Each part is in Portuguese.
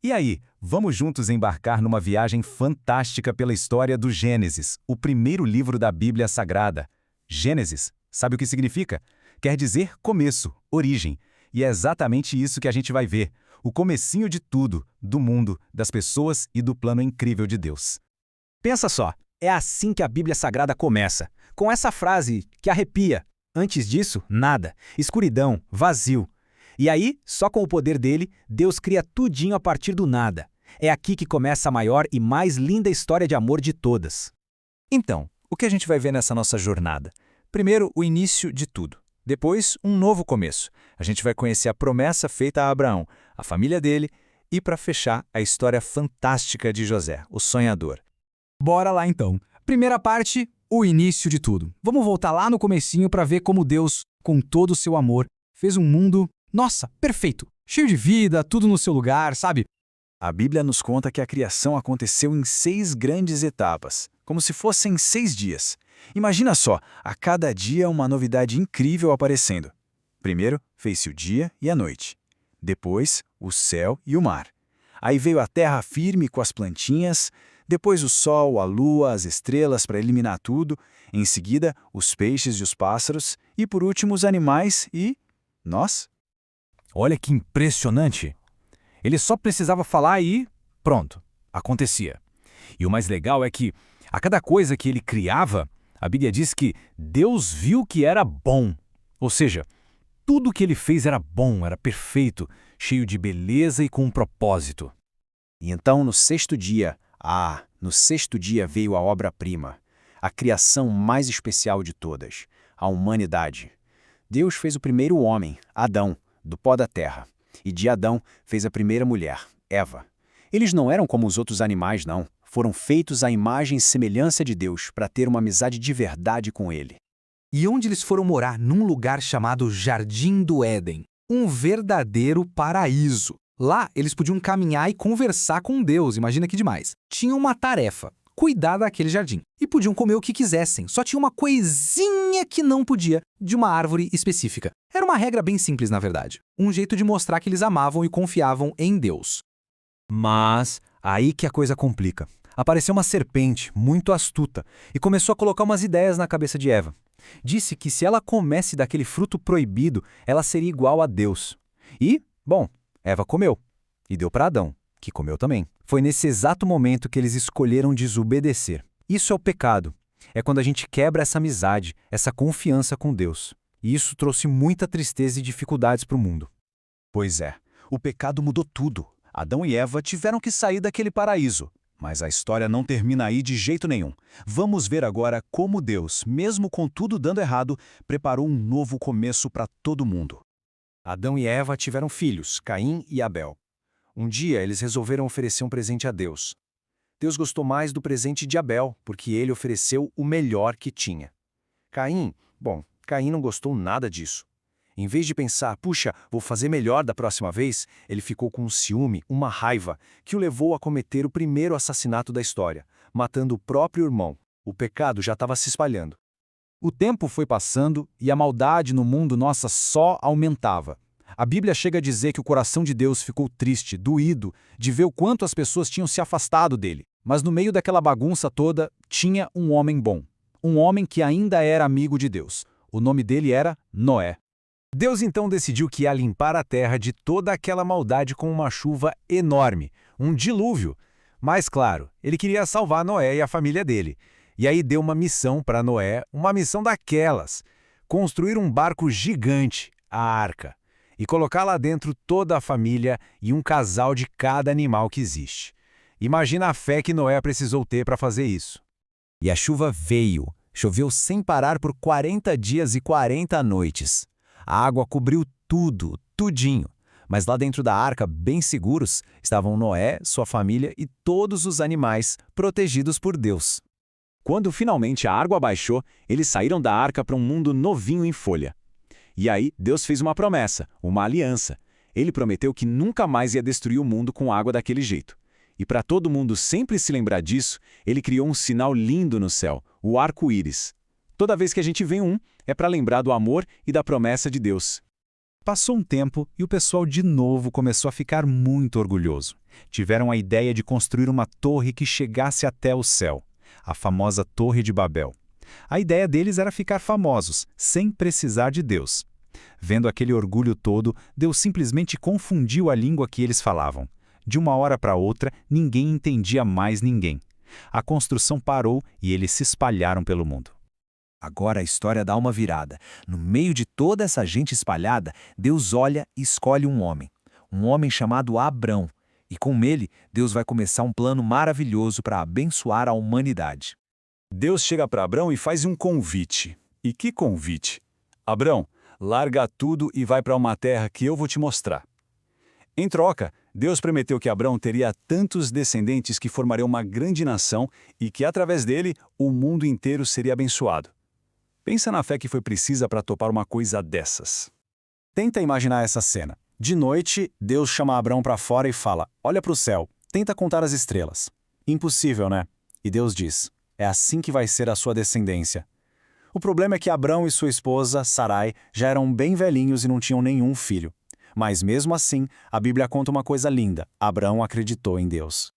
E aí, vamos juntos embarcar numa viagem fantástica pela história do Gênesis, o primeiro livro da Bíblia Sagrada. Gênesis, sabe o que significa? Quer dizer começo, origem. E é exatamente isso que a gente vai ver, o comecinho de tudo, do mundo, das pessoas e do plano incrível de Deus. Pensa só, é assim que a Bíblia Sagrada começa, com essa frase que arrepia. Antes disso, nada, escuridão, vazio. E aí, só com o poder dele, Deus cria tudinho a partir do nada. É aqui que começa a maior e mais linda história de amor de todas. Então, o que a gente vai ver nessa nossa jornada? Primeiro, o início de tudo. Depois, um novo começo. A gente vai conhecer a promessa feita a Abraão, a família dele, e para fechar, a história fantástica de José, o sonhador. Bora lá então. Primeira parte, o início de tudo. Vamos voltar lá no comecinho para ver como Deus, com todo o seu amor, fez um mundo, nossa, perfeito, cheio de vida, tudo no seu lugar, sabe? A Bíblia nos conta que a criação aconteceu em 6 grandes etapas, como se fossem 6 dias. Imagina só, a cada dia uma novidade incrível aparecendo. Primeiro, fez-se o dia e a noite. Depois, o céu e o mar. Aí veio a terra firme com as plantinhas, depois o sol, a lua, as estrelas para eliminar tudo, em seguida, os peixes e os pássaros, e por último os animais e nós. Olha que impressionante! Ele só precisava falar e pronto, acontecia. E o mais legal é que, a cada coisa que ele criava, a Bíblia diz que Deus viu que era bom. Ou seja, tudo que ele fez era bom, era perfeito, cheio de beleza e com um propósito. E então, no sexto dia veio a obra-prima, a criação mais especial de todas, a humanidade. Deus fez o primeiro homem, Adão, do pó da terra, e de Adão fez a primeira mulher, Eva. Eles não eram como os outros animais, não. Foram feitos à imagem e semelhança de Deus para ter uma amizade de verdade com Ele. E onde eles foram morar? Num lugar chamado Jardim do Éden, um verdadeiro paraíso. Lá, eles podiam caminhar e conversar com Deus, imagina que demais. Tinham uma tarefa, cuidar daquele jardim. E podiam comer o que quisessem, só tinha uma coisinha que não podia, de uma árvore específica. Era uma regra bem simples, na verdade. Um jeito de mostrar que eles amavam e confiavam em Deus. Mas aí que a coisa complica. Apareceu uma serpente, muito astuta, e começou a colocar umas ideias na cabeça de Eva. Disse que se ela comesse daquele fruto proibido, ela seria igual a Deus. E, bom, Eva comeu, e deu para Adão, que comeu também. Foi nesse exato momento que eles escolheram desobedecer. Isso é o pecado. É quando a gente quebra essa amizade, essa confiança com Deus. E isso trouxe muita tristeza e dificuldades para o mundo. Pois é, o pecado mudou tudo. Adão e Eva tiveram que sair daquele paraíso. Mas a história não termina aí de jeito nenhum. Vamos ver agora como Deus, mesmo com tudo dando errado, preparou um novo começo para todo mundo. Adão e Eva tiveram filhos, Caim e Abel. Um dia eles resolveram oferecer um presente a Deus. Deus gostou mais do presente de Abel, porque ele ofereceu o melhor que tinha. Caim não gostou nada disso. Em vez de pensar, puxa, vou fazer melhor da próxima vez, ele ficou com um ciúme, uma raiva, que o levou a cometer o primeiro assassinato da história, matando o próprio irmão. O pecado já estava se espalhando. O tempo foi passando e a maldade no mundo nossa só aumentava. A Bíblia chega a dizer que o coração de Deus ficou triste, doído, de ver o quanto as pessoas tinham se afastado dele. Mas no meio daquela bagunça toda, tinha um homem bom. Um homem que ainda era amigo de Deus. O nome dele era Noé. Deus então decidiu que ia limpar a terra de toda aquela maldade com uma chuva enorme, um dilúvio. Mas claro, ele queria salvar Noé e a família dele. E aí deu uma missão para Noé, uma missão daquelas: construir um barco gigante, a Arca, e colocar lá dentro toda a família e um casal de cada animal que existe. Imagina a fé que Noé precisou ter para fazer isso. E a chuva veio, choveu sem parar por 40 dias e 40 noites. A água cobriu tudo, tudinho. Mas lá dentro da arca, bem seguros, estavam Noé, sua família e todos os animais protegidos por Deus. Quando finalmente a água baixou, eles saíram da arca para um mundo novinho em folha. E aí Deus fez uma promessa, uma aliança. Ele prometeu que nunca mais ia destruir o mundo com água daquele jeito. E para todo mundo sempre se lembrar disso, ele criou um sinal lindo no céu, o arco-íris. Toda vez que a gente vê um, é para lembrar do amor e da promessa de Deus. Passou um tempo e o pessoal de novo começou a ficar muito orgulhoso. Tiveram a ideia de construir uma torre que chegasse até o céu, a famosa Torre de Babel. A ideia deles era ficar famosos, sem precisar de Deus. Vendo aquele orgulho todo, Deus simplesmente confundiu a língua que eles falavam. De uma hora para outra, ninguém entendia mais ninguém. A construção parou e eles se espalharam pelo mundo. Agora a história dá uma virada. No meio de toda essa gente espalhada, Deus olha e escolhe um homem chamado Abrão. E com ele, Deus vai começar um plano maravilhoso para abençoar a humanidade. Deus chega para Abrão e faz um convite. E que convite? Abrão, larga tudo e vai para uma terra que eu vou te mostrar. Em troca, Deus prometeu que Abrão teria tantos descendentes que formariam uma grande nação e que, através dele, o mundo inteiro seria abençoado. Pensa na fé que foi precisa para topar uma coisa dessas. Tenta imaginar essa cena. De noite, Deus chama Abrão para fora e fala: olha para o céu, tenta contar as estrelas. Impossível, né? E Deus diz: é assim que vai ser a sua descendência. O problema é que Abrão e sua esposa, Sarai, já eram bem velhinhos e não tinham nenhum filho. Mas mesmo assim, a Bíblia conta uma coisa linda: Abrão acreditou em Deus.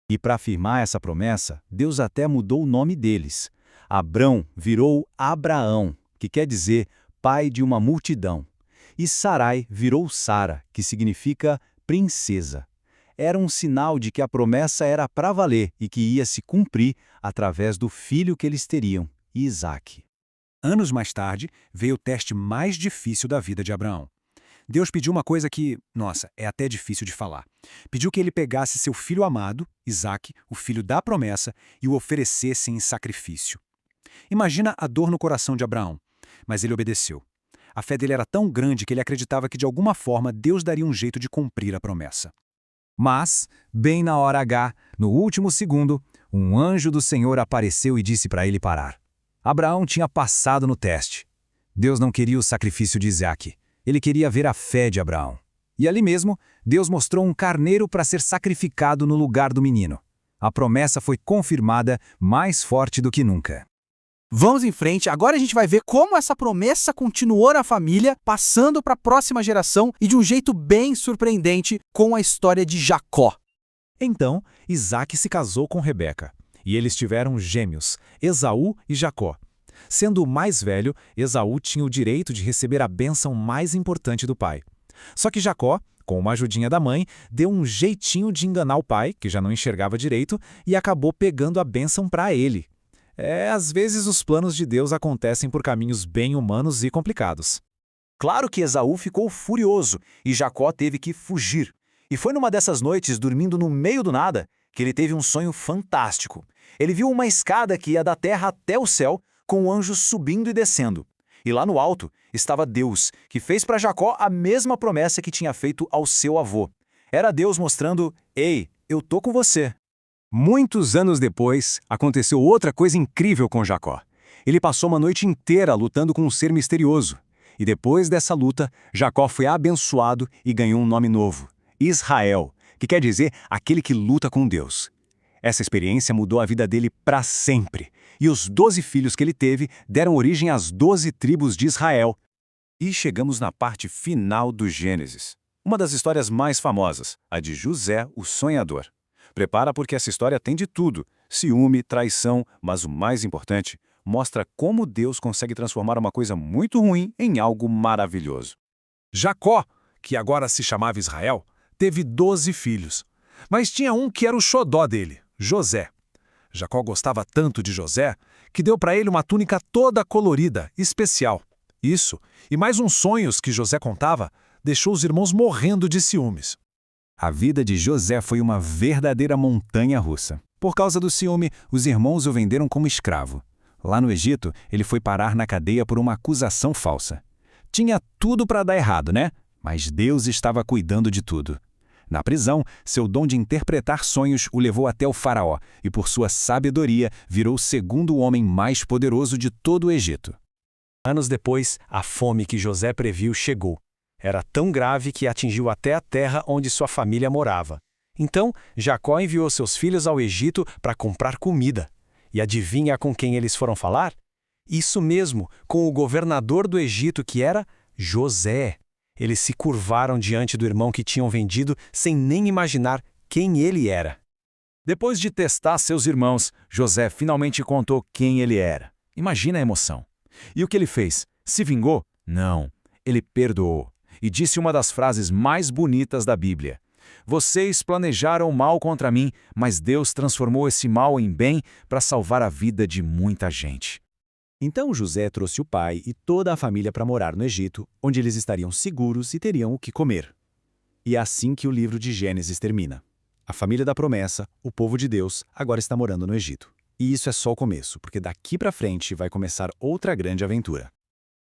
E para afirmar essa promessa, Deus até mudou o nome deles. Abrão virou Abraão, que quer dizer pai de uma multidão. E Sarai virou Sara, que significa princesa. Era um sinal de que a promessa era para valer e que ia se cumprir através do filho que eles teriam, Isaque. Anos mais tarde, veio o teste mais difícil da vida de Abraão. Deus pediu uma coisa que, nossa, é até difícil de falar. Pediu que ele pegasse seu filho amado, Isaque, o filho da promessa, e o oferecesse em sacrifício. Imagina a dor no coração de Abraão, mas ele obedeceu. A fé dele era tão grande que ele acreditava que de alguma forma Deus daria um jeito de cumprir a promessa. Mas, bem na hora H, no último segundo, um anjo do Senhor apareceu e disse para ele parar. Abraão tinha passado no teste. Deus não queria o sacrifício de Isaque. Ele queria ver a fé de Abraão. E ali mesmo, Deus mostrou um carneiro para ser sacrificado no lugar do menino. A promessa foi confirmada mais forte do que nunca. Vamos em frente, agora a gente vai ver como essa promessa continuou na família, passando para a próxima geração e de um jeito bem surpreendente com a história de Jacó. Então, Isaque se casou com Rebeca, e eles tiveram gêmeos, Esaú e Jacó. Sendo o mais velho, Esaú tinha o direito de receber a bênção mais importante do pai. Só que Jacó, com uma ajudinha da mãe, deu um jeitinho de enganar o pai, que já não enxergava direito, e acabou pegando a bênção para ele. Às vezes os planos de Deus acontecem por caminhos bem humanos e complicados. Claro que Esaú ficou furioso e Jacó teve que fugir. E foi numa dessas noites, dormindo no meio do nada, que ele teve um sonho fantástico. Ele viu uma escada que ia da terra até o céu, com anjos subindo e descendo. E lá no alto estava Deus, que fez para Jacó a mesma promessa que tinha feito ao seu avô. Era Deus mostrando: ei, eu tô com você. Muitos anos depois, aconteceu outra coisa incrível com Jacó. Ele passou uma noite inteira lutando com um ser misterioso. E depois dessa luta, Jacó foi abençoado e ganhou um nome novo, Israel, que quer dizer aquele que luta com Deus. Essa experiência mudou a vida dele para sempre. E os 12 filhos que ele teve deram origem às 12 tribos de Israel. E chegamos na parte final do Gênesis. Uma das histórias mais famosas, a de José, o sonhador. Prepara porque essa história tem de tudo, ciúme, traição, mas o mais importante, mostra como Deus consegue transformar uma coisa muito ruim em algo maravilhoso. Jacó, que agora se chamava Israel, teve 12 filhos. Mas tinha um que era o xodó dele, José. Jacó gostava tanto de José que deu para ele uma túnica toda colorida, especial. Isso, e mais uns sonhos que José contava, deixou os irmãos morrendo de ciúmes. A vida de José foi uma verdadeira montanha-russa. Por causa do ciúme, os irmãos o venderam como escravo. Lá no Egito, ele foi parar na cadeia por uma acusação falsa. Tinha tudo para dar errado, né? Mas Deus estava cuidando de tudo. Na prisão, seu dom de interpretar sonhos o levou até o faraó e, por sua sabedoria, virou o segundo homem mais poderoso de todo o Egito. Anos depois, a fome que José previu chegou. Era tão grave que atingiu até a terra onde sua família morava. Então, Jacó enviou seus filhos ao Egito para comprar comida. E adivinha com quem eles foram falar? Isso mesmo, com o governador do Egito, que era José. Eles se curvaram diante do irmão que tinham vendido sem nem imaginar quem ele era. Depois de testar seus irmãos, José finalmente contou quem ele era. Imagina a emoção. E o que ele fez? Se vingou? Não. Ele perdoou. E disse uma das frases mais bonitas da Bíblia: "Vocês planejaram mal contra mim, mas Deus transformou esse mal em bem para salvar a vida de muita gente." Então José trouxe o pai e toda a família para morar no Egito, onde eles estariam seguros e teriam o que comer. E é assim que o livro de Gênesis termina. A família da promessa, o povo de Deus, agora está morando no Egito. E isso é só o começo, porque daqui para frente vai começar outra grande aventura.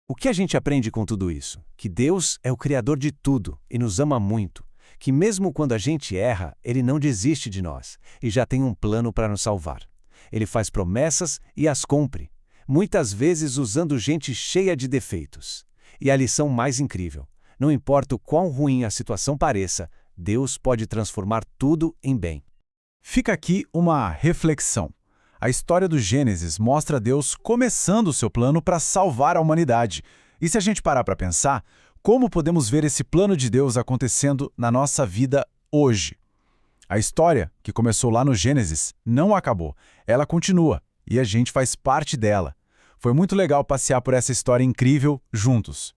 O que a gente aprende com tudo isso? Que Deus é o Criador de tudo e nos ama muito. Que mesmo quando a gente erra, Ele não desiste de nós e já tem um plano para nos salvar. Ele faz promessas e as cumpre, muitas vezes usando gente cheia de defeitos. E a lição mais incrível: não importa o quão ruim a situação pareça, Deus pode transformar tudo em bem. Fica aqui uma reflexão. A história do Gênesis mostra Deus começando o seu plano para salvar a humanidade. E se a gente parar para pensar, como podemos ver esse plano de Deus acontecendo na nossa vida hoje? A história, que começou lá no Gênesis, não acabou. Ela continua e a gente faz parte dela. Foi muito legal passear por essa história incrível juntos.